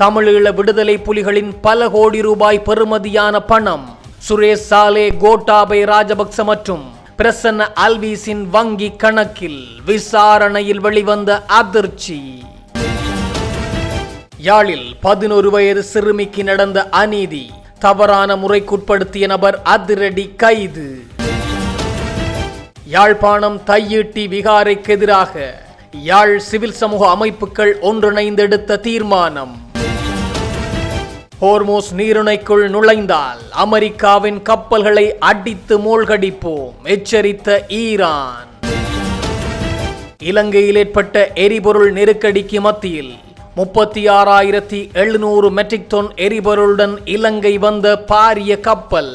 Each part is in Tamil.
தமிழீழ விடுதலை புலிகளின் பல கோடி ரூபாய் பெறுமதியான பணம் சுரேஷ் சாலே, கோட்டாபய ராஜபக்ச மற்றும் பிரசன்ன அல்வீஸின் வங்கி கணக்கில். விசாரணையில் வெளிவந்த அதிர்ச்சி. யாழில் 11 வயது சிறுமிக்கு நடந்த அநீதி. தவறான முறைக்குட்படுத்திய நபர் அதிரடி கைது. யாழ்ப்பாணம் தையிட்டி விகாரைக்கு எதிராக யாழ் சிவில் சமூக அமைப்புகள் ஒன்றிணைந்து எடுத்த தீர்மானம். ஹோர்மோஸ் நீரிணைக்குள் நுழைந்தால் அமெரிக்காவின் கப்பல்களை அடித்து மூழ்கடிப்போம், எச்சரித்த ஈரான். இலங்கையில் ஏற்பட்ட எரிபொருள் நெருக்கடிக்கு மத்தியில் 36,700 மெட்ரிக் டன் எரிபொருளுடன் இலங்கை வந்த பாரிய கப்பல்.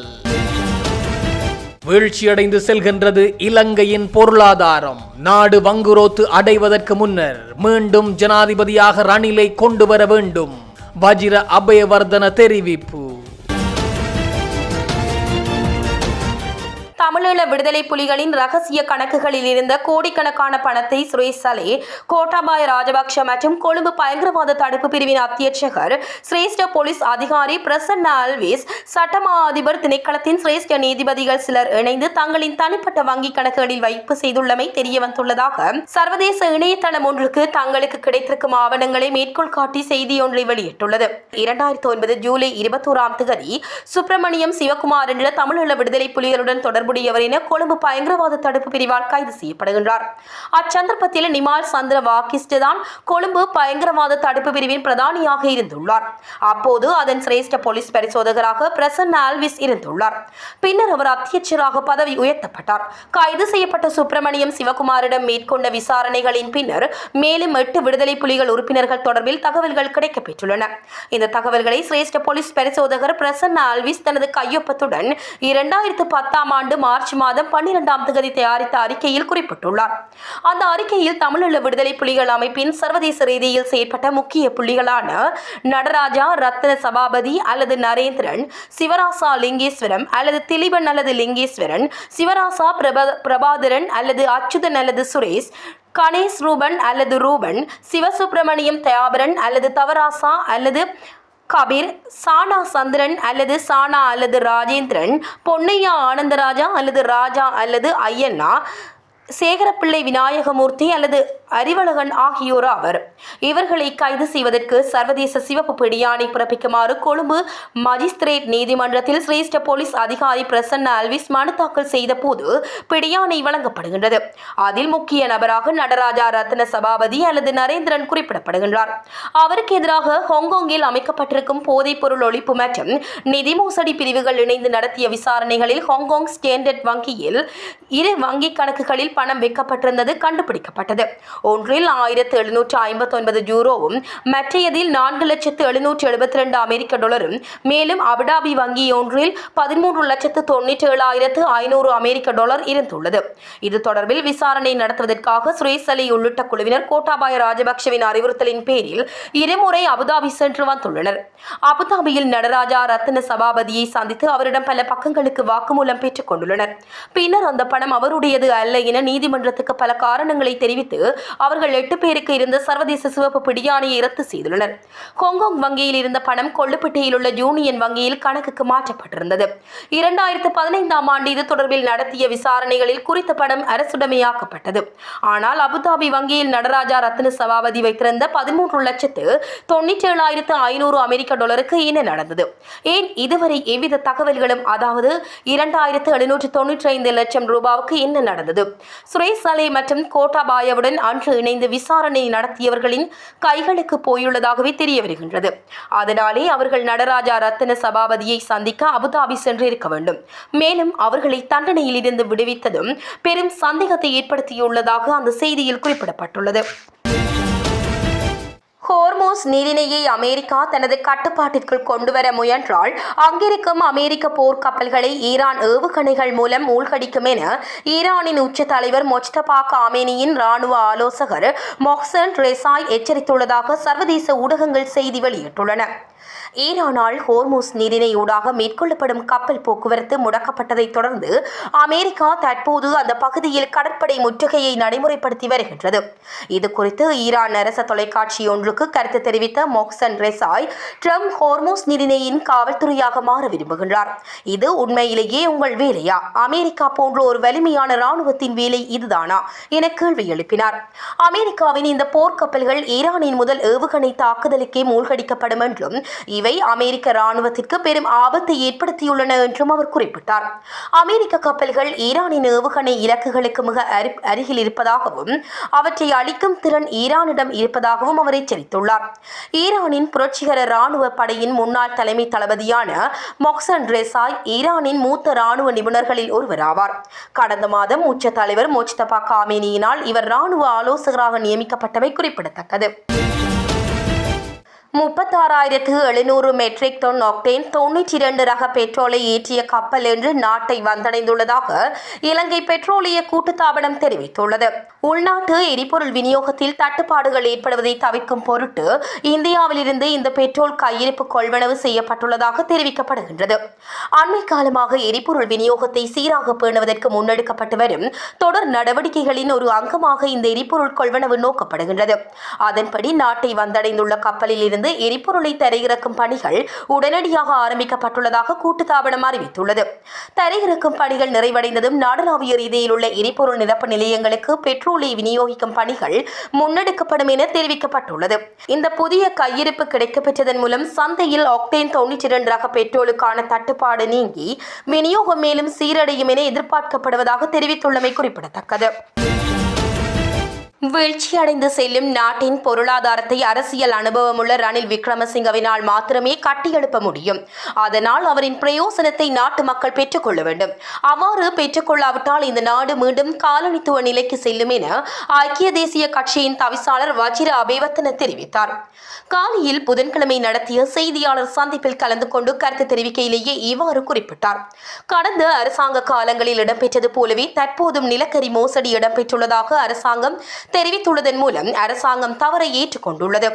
வீழ்ச்சியடைந்து செல்கின்றது இலங்கையின் பொருளாதாரம். நாடு வங்குரோத்து அடைவதற்கு முன்னர் மீண்டும் ஜனாதிபதியாக ரணிலை கொண்டு வர வேண்டும். வஜிர அபயவர்தன தெரிவிப்பு. தமிழீழ விடுதலை புலிகளின் ரகசிய கணக்குகளில் இருந்த கோடிக்கணக்கான பணத்தை சுரேஷ் சாலே, கோட்டாபாய ராஜபக்ஷ மற்றும் கொழும்பு பயங்கரவாத தடுப்பு பிரிவின் அத்தியட்சகர் சிரேஷ்ட போலீஸ் அதிகாரி பிரசன்ன அல்வீஸ், சட்டமா அதிபர் திணைக்களத்தின் சிரேஷ்ட நீதிபதிகள் சிலர் இணைந்து தங்களின் தனிப்பட்ட வங்கிக் கணக்குகளில் வைப்பு செய்துள்ளமை தெரியவந்துள்ளதாக சர்வதேச இணையதளம் ஒன்றுக்கு தங்களுக்கு கிடைத்திருக்கும் ஆவணங்களை மேற்கோள் காட்டி செய்தி ஒன்றை வெளியிட்டுள்ளது. 2009 ஜூலை 21ஆம் தேதி சுப்பிரமணியம் சிவகுமார் என்ற தமிழீழ விடுதலை புலிகளுடன் தொடர்புடையவர் என கொழும்பு பயங்கரவாத தடுப்பு பிரிவால் கைது செய்யப்படுகின்றார். அச்சந்தர்ப்பத்தில் நிமால் சந்திர வாக்கிஸ்ட் தான் கொழும்பு பயங்கரவாத தடுப்பு பிரிவின் பிரதானியாக இருந்துள்ளார். அப்போது அதன் சிரேஷ்ட போலீஸ் பரிசோதகராக பிரசன்ன அல்வீஸ் இருந்துள்ளார். பின்னர் அவர் அத்தியட்சராக பதவி உயர்த்தப்பட்டார். கைது செய்யப்பட்ட சுப்பிரமணியம் சிவகுமாரிடம் மேற்கொண்ட விசாரணைகளின் பின்னர் மேலும் 8 விடுதலை புலிகள் உறுப்பினர்கள் தொடர்பில் தகவல்கள் கிடைக்கப்பெற்றுள்ளன. இந்த தகவல்களை சிரேஷ்ட போலீஸ் பரிசோதகர் பிரசன்ன அல்வீஸ் தனது கையொப்பத்துடன் 2010ஆம் ஆண்டு மார்ச் மாதம் 12ஆம் தேதி தயாரித்த அறிக்கையில் குறிப்பிட்டுள்ளார். அந்த அறிக்கையில் தமிழீழ விடுதலை புலிகள் அமைப்பின் சர்வதேச ரீதியில் செயற்பட்ட முக்கிய புள்ளிகளான நடராஜா, ரத்ன சபாபதி அல்லது நரேந்திரன், சிவராசா லிங்கேஸ்வரம் அல்லது திலீபன் அல்லது லிங்கேஸ்வரன், சிவராசா பிரபாதரன் அல்லது அச்சுதன் அல்லது சுரேஷ், கணேஷ் ரூபன் அல்லது ரூபன், சிவசுப்பிரமணியம் தயாபரன் அல்லது தவராசா அல்லது கபீர், சானா சந்திரன் அல்லது சானா அல்லது ராஜேந்திரன், பொன்னையா ஆனந்தராஜா அல்லது ராஜா அல்லது ஐயண்ணா, சேகரப்பிள்ளை விநாயகமூர்த்தி அல்லது அறிவழகன் ஆகியோர் ஆவர். இவர்களை கைது செய்வதற்கு சர்வதேச சிவப்பு பிடியாணை பிறப்பிக்குமாறு கொழும்பு மஜிஸ்திரேட் நீதிமன்றத்தில் சிரேஷ்ட போலீஸ் அதிகாரி பிரசன்ன அல்வீஸ் மனு தாக்கல் செய்த போது பிடியாணை வழங்கப்படுகின்றது. அதில் முக்கிய நபராக நடராஜா, ரத்ன சபாபதி அல்லது நரேந்திரன் குறிப்பிடப்படுகின்றார். அவருக்கு எதிராக ஹாங்காங்கில் அமைக்கப்பட்டிருக்கும் போதைப் பொருள் ஒழிப்பு மற்றும் நிதி மோசடி பிரிவுகள் இணைந்து நடத்திய விசாரணைகளில் ஹாங்காங் ஸ்டாண்டர்ட் வங்கியில் 2 வங்கிக் கணக்குகளில் பணம் வைக்கப்பட்டிருந்தது கண்டுபிடிக்கப்பட்டது. ஒன்றில் 1759 யூரோவும் மற்றையதில் 4,772 அமெரிக்க டாலரும், மேலும் அபுதாபி வங்கி ஒன்றில் 13,97,500 அமெரிக்க டாலர் இருந்துள்ளது. இது தொடர்பில் விசாரணை நடத்துவதற்காக சுரேஷ் சாலே உள்ளிட்ட குழுவினர் கோட்டாபாய ராஜபக்சவின் அறிவுறுத்தலின் பேரில் 2 முறை அபுதாபி சென்று வந்துள்ளனர். அபுதாபியில் நடராஜா, ரத்ன சபாபதியை சந்தித்து அவரிடம் பல பக்கங்களுக்கு வாக்குமூலம் பெற்றுக் கொண்டுள்ளனர். பின்னர் அந்த பணம் அவருடையது அல்ல என நீதிமன்றத்துக்கு பல காரணங்களை தெரிவித்து அவர்கள் 8 பேருக்கு இருந்த சர்வதேச சிவப்பு பிடியாணையை ரத்து செய்துள்ளனர். ஹாங்காங் வங்கியில் இருந்த பணம் கொள்ளுப்பட்டியில் உள்ள யூனியன் வங்கியில் கணக்குக்கு மாற்றப்பட்டிருந்தது. 2015ஆம் ஆண்டு இது தொடர்பில் நடத்திய விசாரணைகளில் குறித்த பணம் அரசுடைமையாக்கப்பட்டது. ஆனால் அபுதாபி வங்கியில் நடராஜா, ரத்ன சபாபதி வைத்திருந்த 13,97,500 அமெரிக்க டாலருக்கு என்ன நடந்தது? ஏன் இதுவரை எவ்வித தகவல்களும், அதாவது 2,795 லட்சம் ரூபாவுக்கு என்ன நடந்தது? சுரேஷ் சாலே மற்றும் கோட்டாபாயவுடன் அன்று இணைந்து விசாரணை நடத்தியவர்களின் கைகளுக்கு போயுள்ளதாகவே தெரிய வருகின்றது. அதனாலே அவர்கள் நடராஜா, ரத்ன சபாபதியை சந்திக்க அபுதாபி சென்றிருக்க வேண்டும். மேலும் அவர்களை தண்டனையில் இருந்து விடுவித்ததும் பெரும் சந்தேகத்தை ஏற்படுத்தியுள்ளதாக அந்த செய்தியில் குறிப்பிடப்பட்டுள்ளது. ஹோர்மோஸ் நீரிணையை அமெரிக்கா தனது கட்டுப்பாட்டிற்குள் கொண்டுவர முயன்றால் அங்கிருக்கும் அமெரிக்க போர்க்கப்பல்களை ஈரான் ஏவுகணைகள் மூலம் மூழ்கடிக்கும் என ஈரானின் உச்ச தலைவர் மொஜ்தபா காமேனியின் இராணுவ ஆலோசகர் மொஹ்சன் ரெசாய் எச்சரித்துள்ளதாக சர்வதேச ஊடகங்கள் செய்தி வெளியிட்டுள்ளன. ஈரானால் ஹோர்மூஸ் நீரிணையூடாக மேற்கொள்ளப்படும் கப்பல் போக்குவரத்து முடக்கப்பட்டதைத் தொடர்ந்து அமெரிக்கா தற்போது அந்த பகுதியில் கடற்படை முற்றுகையை நடைமுறைப்படுத்தி வருகின்றது. இதுகுறித்து ஈரான் அரச தொலைக்காட்சி ஒன்று ஒன்றுக்கு கருத்து தெரிவித்த மொக்சன் ரெசாய், ட்ரம்ப் ஹோர்மோஸ் நீரிணையின் காவல்துறையாக மாற விரும்புகின்றார். இது உண்மையிலேயே உங்கள் வேலையா? அமெரிக்கா போன்ற ஒரு வலிமையான ராணுவத்தின் வேலை இதுதானா என கேள்வி எழுப்பினார். அமெரிக்காவின் இந்த போர்க்கப்பல்கள் ஈரானின் முதல் ஏவுகணை தாக்குதலுக்கே மூழ்கடிக்கப்படும் என்றும் இவை அமெரிக்க ராணுவத்திற்கு பெரும் ஆபத்தை ஏற்படுத்தியுள்ளன என்றும் அவர் குறிப்பிட்டார். அமெரிக்க கப்பல்கள் ஈரானின் ஏவுகணை இலக்குகளுக்கு மிக அருகில் இருப்பதாகவும் அவற்றை அழிக்கும் திறன் ஈரானிடம் இருப்பதாகவும் அவர் எச்சரித்துள்ளார். ஈரானின் புரட்சிகர ராணுவ படையின் முன்னாள் தலைமை தளபதியான மொக்சன் ரெசாய் ஈரானின் மூத்த ராணுவ நிபுணர்களில் ஒருவராவார். கடந்த மாதம் உச்ச தலைவர் மொஜ்தபா காமேனியினால் இவர் ராணுவ ஆலோசகராக நியமிக்கப்பட்டமை குறிப்பிடத்தக்கது. 36,700 மெட்ரிக் டன் ஆக்டேன் 92 ரக பெட்ரோலை ஏற்றிய கப்பல் என்று நாட்டை வந்தடைந்துள்ளதாக இலங்கை பெட்ரோலிய கூட்டுத்தாபனம் தெரிவித்துள்ளது. உள்நாட்டு எரிபொருள் விநியோகத்தில் தட்டுப்பாடுகள் ஏற்படுவதை தவிர்க்கும் பொருட்டு இந்தியாவிலிருந்து இந்த பெட்ரோல் கையிருப்பு கொள்வனவு செய்யப்பட்டுள்ளதாக தெரிவிக்கப்படுகின்றது. அண்மை காலமாக எரிபொருள் விநியோகத்தை சீராக பேணுவதற்கு முன்னெடுக்கப்பட்டு வரும் தொடர் நடவடிக்கைகளின் ஒரு அங்கமாக இந்த எரிபொருள் கொள்வனவு நோக்கப்படுகின்றது. அதன்படி நாட்டை வந்தடைந்துள்ள கப்பலில் இருந்து எரிபொருளை தரையிறக்கும் பணிகள் உடனடியாக ஆரம்பிக்கப்பட்டுள்ளதாக கூட்டுத்தாபனம் அறிவித்துள்ளது. தரையிறக்கும் பணிகள் நிறைவடைந்ததும் நாடளாவிய ரீதியில் உள்ள எரிபொருள் நிரப்பு நிலையங்களுக்கு பெட்ரோலை விநியோகிக்கும் பணிகள் முன்னெடுக்கப்படும் என தெரிவிக்கப்பட்டுள்ளது. இந்த புதிய கையிருப்பு கிடைக்கப்பெற்றதன் மூலம் சந்தையில் ஆக்டேன் 92 ரக பெட்ரோலுக்கான தட்டுப்பாடு நீங்கி விநியோகம் மேலும் சீரடையும் என எதிர்பார்க்கப்படுவதாக தெரிவித்துள்ளமை குறிப்பிடத்தக்கது. வீழ்ச்சியடைந்து செல்லும் நாட்டின் பொருளாதாரத்தை அரசியல் அனுபவமுள்ள ரணில் விக்ரமசிங்கவினால் மாத்திரமே கட்டியெழுப்ப முடியும். அதனால் அவரின் பிரயோசனத்தை நாட்டு மக்கள் பெற்றுக்கொள்ள வேண்டும். அவ்வாறு பெற்றுக்கொள்ளாவிட்டால் இந்த நாடு மீண்டும் காலனித்துவ நிலைக்கு செல்லும் என ஐக்கிய தேசிய கட்சியின் தவிசாளர் வஜிர அபேவர்த்தன தெரிவித்தார். காலியில் புதன்கிழமை நடத்திய செய்தியாளர் சந்திப்பில் கலந்து கொண்டு கருத்து தெரிவிக்கையிலேயே இவ்வாறு குறிப்பிட்டார். கடந்த அரசாங்க காலங்களில் இடம்பெற்றது போலவே தற்போதும் நிலக்கரி மோசடி இடம்பெற்றுள்ளதாக அரசாங்கம் தெரிவித்துள்ளதன் மூலம் அரசாங்கம் தவறை ஏற்றுக்கொண்டுள்ளது.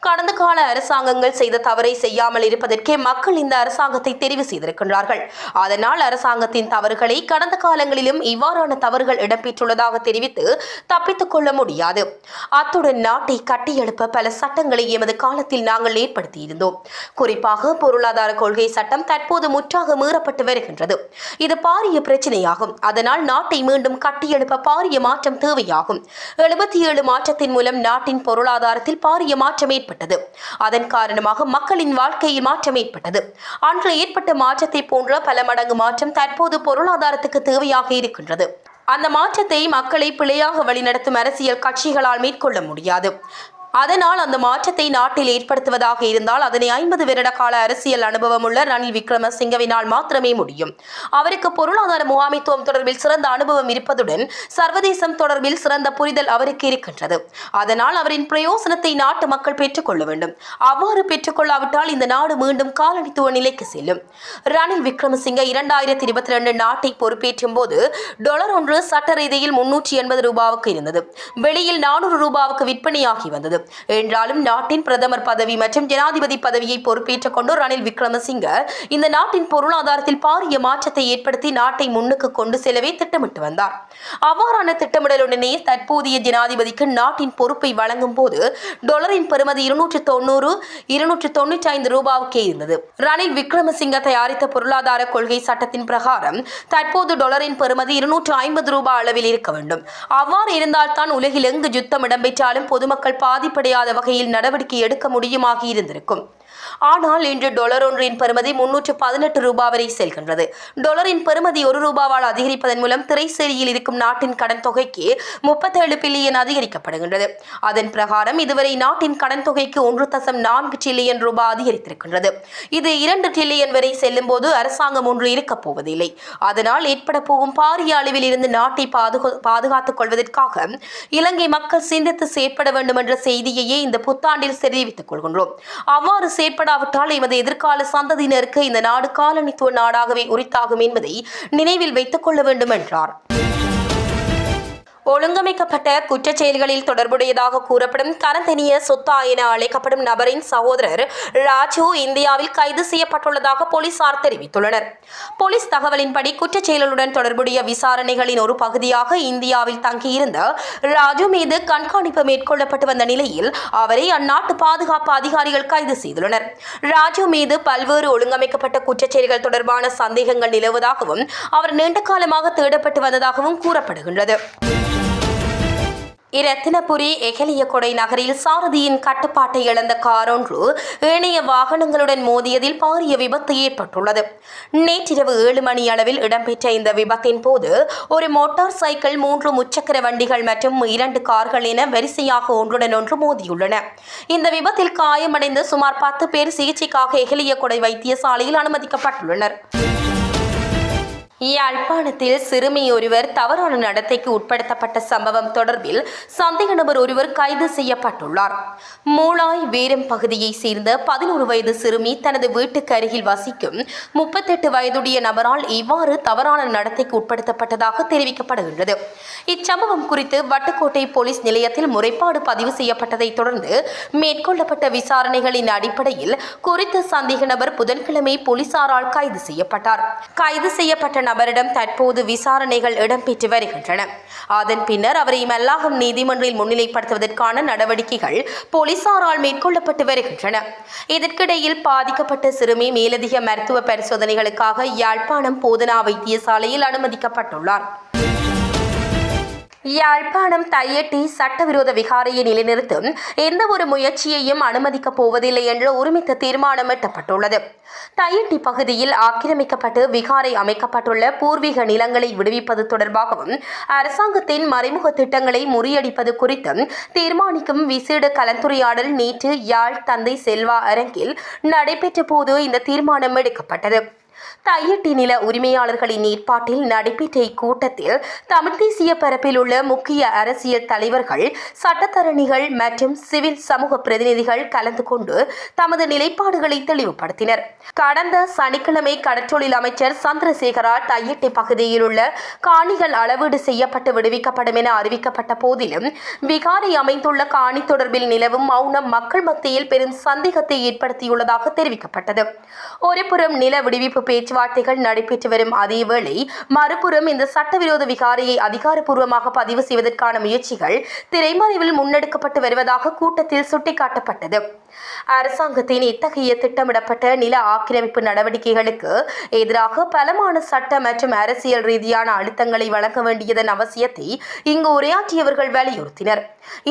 கடந்த கால அரசாங்கங்கள் செய்த தவறை செய்யாமல் இருப்பதற்கே மக்கள் இந்த அரசாங்கத்தை தெரிவு செய்திருக்கின்றார்கள். அதனால் அரசாங்கத்தின் தவறுகளை கடந்த காலங்களிலும் இவ்வாறான தவறுகள் இடம்பெற்றுள்ளதாக தெரிவித்து தப்பித்துக் கொள்ள முடியாது. அத்துடன் நாட்டை கட்டியெழுப்ப பல சட்டங்களை எமது காலத்தில் நாங்கள் ஏற்படுத்தியிருந்தோம். குறிப்பாக பொருளாதார கொள்கை சட்டம் தற்போது முற்றாக மீறப்பட்டு வருகின்றது. இது பாரிய பிரச்சனையாகும். அதனால் நாட்டை மீண்டும் கட்டியெழுப்ப பாரிய மாற்றம் தேவையாகும். 77 மாற்றத்தின் மூலம் நாட்டின் பொருளாதாரத்தில் பாரிய மாற்றம் ஏற்பட்டது. அதன் காரணமாக மக்களின் வாழ்க்கையில் மாற்றம் ஏற்பட்டது. அன்று ஏற்பட்ட மாற்றத்தை போன்ற பல மடங்கு மாற்றம் தற்போது பொருளாதாரத்துக்கு தேவையாக இருக்கின்றது. அந்த மாற்றத்தை மக்களை பிழையாக வழிநடத்தும் அரசியல் கட்சிகளால் மேற்கொள்ள முடியாது. அதனால் அந்த மாற்றத்தை நாட்டில் ஏற்படுத்துவதாக இருந்தால் அதனை 50 வருட கால அரசியல் அனுபவம் உள்ள ரணில் விக்ரமசிங்கவினால் மாத்திரமே முடியும். அவருக்கு பொருளாதார முகாமைத்துவம் தொடர்பில் சிறந்த அனுபவம் இருப்பதுடன் சர்வதேசம் தொடர்பில் சிறந்த புரிதல் அவருக்கு இருக்கின்றது. அதனால் அவரின் பிரயோசனத்தை நாட்டு மக்கள் பெற்றுக்கொள்ள வேண்டும். அவ்வாறு பெற்றுக்கொள்ளாவிட்டால் இந்த நாடு மீண்டும் காலனித்துவ நிலைக்கு செல்லும். ரணில் விக்ரமசிங்க 2022 நாட்டை பொறுப்பேற்றும் போது டாலர் ஒன்று சட்ட ரீதியில் 380 ரூபாவுக்கு இருந்தது. வெளியில் 400 ரூபாவுக்கு விற்பனையாகி வந்தது. என்றாலும் நாட்டின் பிரதமர் பதவி மற்றும் ஜனாதிபதி பதவியை பொறுப்பேற்றுக் கொண்டு ரணில் விக்ரமசிங்க இந்த நாட்டின் பொருளாதாரத்தில் பாரிய மாற்றத்தை ஏற்படுத்தி நாட்டை முன்னுக்கு கொண்டு செல்லவே திட்டமிட்டு வந்தார். அவ்வாறான திட்டமிடலுடனே தற்போதைய ஜனாதிபதிக்கு நாட்டின் பொறுப்பை வழங்கும் போது டாலரின் பெறுமதி 295 ரூபாவுக்கே இருந்தது. ரணில் விக்ரமசிங்க தயாரித்த பொருளாதார கொள்கை சட்டத்தின் பிரகாரம் தற்போது டாலரின் பெறுமதி 250 ரூபாய் அளவில் இருக்க வேண்டும். அவ்வாறு இருந்தால்தான் உலகில் எங்கு யுத்தம் இடம்பெற்றாலும் பொதுமக்கள் பாதிப்படையாத வகையில் நடவடிக்கை எடுக்க முடியுமாகி இருந்திருக்கும். ஆனால் இன்று டாலர் ஒன்றின் பெறுமதி 318 ரூபாய் வரை செல்கின்றது. டாலரின் பெறுமதி 1 ரூபாவால் அதிகரிப்பதன் மூலம் திரைசேரியில் இருக்கும் நாட்டின் கடன் தொகைக்கு 37 பில்லியன் அதிகரிக்கப்படுகின்றது. அதன் பிரகாரம் இதுவரை நாட்டின் கடன் தொகைக்கு 1.4 டிரில்லியன் ரூபாய் அதிகரித்திருக்கின்றது. இது 2 டிரில்லியன் வரை செல்லும் போது அரசாங்கம் ஒன்று இருக்கப் போவதில்லை. அதனால் ஏற்பட போகும் பாரிய அளவில் இருந்து நாட்டை பாதுகாத்துக் கொள்வதற்காக இலங்கை மக்கள் சிந்தித்து செயற்பட வேண்டும் என்ற செய்தியையே இந்த புத்தாண்டில் தெரிவித்துக் கொள்கின்றோம். அவ்வாறு செயற்படாவிட்டால் எமது எதிர்கால சந்ததியினருக்கு இந்த நாடு காலனித்துவ நாடாகவே உரித்தாகும் என்பதை நினைவில் வைத்துக் கொள்ள வேண்டும் என்றார். ஒழுங்கமைக்கப்பட்ட குற்றச் செயல்களில் தொடர்புடையதாக கூறப்படும் கரந்தெனிய சொத்தா என அழைக்கப்படும் நபரின் சகோதரர் ராஜு இந்தியாவில் கைது செய்யப்பட்டுள்ளதாக போலீசார் தெரிவித்துள்ளனர். போலீஸ் தகவலின்படி குற்றச் செயலுடன் தொடர்புடைய விசாரணைகளின் ஒரு பகுதியாக இந்தியாவில் தங்கியிருந்த ராஜு மீது கண்காணிப்பு மேற்கொள்ளப்பட்டு வந்த நிலையில் அவரை அந்நாட்டு பாதுகாப்பு அதிகாரிகள் கைது செய்துள்ளனர். ராஜு மீது பல்வேறு ஒழுங்கமைக்கப்பட்ட குற்றச் செயல்கள் தொடர்பான சந்தேகங்கள் நிலவுவதாகவும் அவர் நீண்ட காலமாக தேடப்பட்டு வந்ததாகவும் கூறப்படுகின்றது. இரத்தினபுரி எகலியகொடை நகரில் சாரதியின் கட்டுப்பாட்டை இழந்த கார் ஒன்று ஏனைய வாகனங்களுடன் மோதியதில் பாரிய விபத்து ஏற்பட்டுள்ளது. நேற்றிரவு 7 மணி அளவில் இடம்பெற்ற இந்த விபத்தின் போது ஒரு மோட்டார் சைக்கிள், 3 முச்சக்கர வண்டிகள் மற்றும் 2 கார்கள் என வரிசையாக ஒன்றுடன் ஒன்று மோதியுள்ளன. இந்த விபத்தில் காயமடைந்த சுமார் 10 பேர் சிகிச்சைக்காக எகலியகொடை வைத்தியசாலையில் அனுமதிக்கப்பட்டுள்ளனர். யாழ்ப்பாணத்தில் சிறுமி ஒருவர் தவறான நடத்தைக்கு உட்படுத்தப்பட்ட சம்பவம் தொடர்பில் சந்தேக நபர் ஒருவர் கைது செய்யப்பட்டுள்ளார். மூளாய் வீரம் பகுதியைச் சேர்ந்த 11 வயது சிறுமி தனது வீட்டுக்கு அருகில் வசிக்கும் 38 வயதுடைய நபரால் இவ்வாறு தவறான நடத்தைக்கு உட்படுத்தப்பட்டதாக தெரிவிக்கப்படுகின்றது. இச்சம்பவம் குறித்து வட்டுக்கோட்டை போலீஸ் நிலையத்தில் முறைப்பாடு பதிவு செய்யப்பட்டதைத் தொடர்ந்து மேற்கொள்ளப்பட்ட விசாரணைகளின் அடிப்படையில் குறித்த சந்தேக நபர் புதன்கிழமை போலீசாரால் கைது செய்யப்பட்டார். கைது செய்யப்பட்ட நபரிடம் தற்போது விசாரணைகள் இடம்பெற்று வருகின்றன. அதன் பின்னர் அவரை மல்லாகம் நீதிமன்றில் முன்னிலைப்படுத்துவதற்கான நடவடிக்கைகள் போலீசாரால் மேற்கொள்ளப்பட்டு வருகின்றன. இதற்கிடையில் பாதிக்கப்பட்ட சிறுமி மேலதிக மருத்துவ பரிசோதனைகளுக்காக யாழ்ப்பாணம் போதனா வைத்தியசாலையில் அனுமதிக்கப்பட்டுள்ளார். யாழ்ப்பாணம் தையட்டி சட்டவிரோத விகாரையை நிலைநிறுத்தும் எந்த ஒரு முயற்சியையும் அனுமதிக்கப் போவதில்லை என்ற ஒருமித்த தீர்மானம் எட்டப்பட்டுள்ளது. தையட்டி பகுதியில் ஆக்கிரமிக்கப்பட்டு விகாரை அமைக்கப்பட்டுள்ள பூர்வீக நிலங்களை விடுவிப்பது தொடர்பாகவும் அரசாங்கத்தின் மறைமுக திட்டங்களை முறியடிப்பது குறித்தும் தீர்மானிக்கும் விசேட கலந்துரையாடல் நேற்று யாழ் தந்தை செல்வா அரங்கில் நடைபெற்ற போது இந்த தீர்மானம் எடுக்கப்பட்டது. தையட்டி நில உரிமையாளர்களின் ஏற்பாட்டில் நடைபெற்ற இக்கூட்டத்தில் தமிழ் தேசிய பரப்பில் உள்ள முக்கிய அரசியல் தலைவர்கள், சட்டத்தரணிகள் மற்றும் சிவில் சமூக பிரதிநிதிகள் கலந்து கொண்டு தமது நிலைப்பாடுகளை தெளிவுபடுத்தினர். கடந்த சனிக்கிழமை கடற்றொழில் அமைச்சர் சந்திரசேகரால் தையட்டி பகுதியில் உள்ள காணிகள் அளவீடு செய்யப்பட்டு விடுவிக்கப்படும் என அறிவிக்கப்பட்ட போதிலும் விகாரை அமைந்துள்ள காணி தொடர்பில் நிலவும் மௌனம் மக்கள் மத்தியில் பெரும் சந்தேகத்தை ஏற்படுத்தியுள்ளதாக தெரிவிக்கப்பட்டது. ஒருபுறம் நில விடுவிப்பு பேச்சுவார்த்தைகள் நடைபெற்று வரும் அதேவேளை மறுபுறம் இந்த சட்டவிரோத விகாரையை அதிகாரப்பூர்வமாக பதிவு செய்வதற்கான முயற்சிகள் திரைமறைவில் முன்னெடுக்கப்பட்டு வருவதாக கூட்டத்தில் சுட்டிக்காட்டப்பட்டது. அரசாங்கத்தின் இத்தகைய திட்டமிடப்பட்ட நில ஆக்கிரமிப்பு நடவடிக்கைகளுக்கு எதிராக பலமான சட்ட மற்றும் அரசியல் ரீதியான அழுத்தங்களை வழங்க வேண்டியதன் அவசியத்தை இங்கு உரையாற்றியவர்கள் வலியுறுத்தினர்.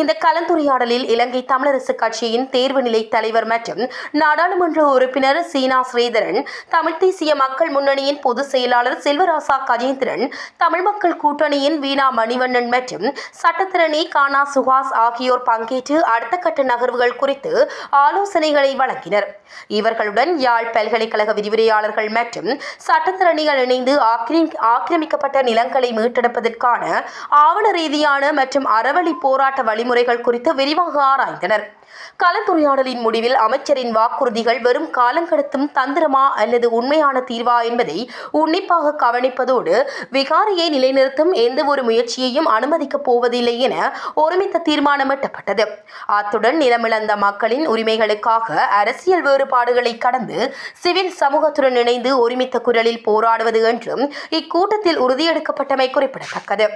இந்த கலந்துரையாடலில் இலங்கை தமிழரசு கட்சியின் தேர்வு நிலை தலைவர் மற்றும் நாடாளுமன்ற உறுப்பினர் சீனா ஸ்ரீதரன், தமிழ் தேசிய மக்கள் முன்னணியின் பொதுச் செயலாளர் செல்வராசா கஜேந்திரன், தமிழ் மக்கள் கூட்டணியின் வீணா மணிவண்ணன் மற்றும் சட்டத்திரணி கானா சுஹாஸ் ஆகியோர் பங்கேற்று அடுத்த கட்ட நகர்வுகள் குறித்து ஆலோசனைகளை வழங்கினர். இவர்களுடன் யாழ் பல்கலைக்கழக விரிவுரையாளர்கள் மற்றும் சட்டத்திறனிகள் இணைந்து ஆக்கிரமிக்கப்பட்ட நிலங்களை மீட்டெடுப்பதற்கான ஆவண ரீதியான மற்றும் அறவழி போராட்ட வழிமுறைகள் குறித்து விரிவாக ஆராய்ந்தனர். கலந்துரையாடலின் முடிவில் அமைச்சரின் வாக்குறுதிகள் வெறும் காலங்கடத்தும் தந்திரமா அல்லது உண்மையான தீர்வா என்பதை உன்னிப்பாக கவனிப்பதோடு விகாரையை நிலைநிறுத்தும் எந்த ஒரு முயற்சியையும் அனுமதிக்கப் போவதில்லை என ஒருமித்த தீர்மானம் எட்டப்பட்டது. அத்துடன் நிலமிழந்த மக்களின் உரிமைகளுக்காக அரசியல் வேறுபாடுகளை கடந்து சிவில் சமூகத்துடன் இணைந்து ஒருமித்த குரலில் போராடுவது என்றும் இக்கூட்டத்தில் உறுதியெடுக்கப்பட்டமை குறிப்பிடத்தக்கது.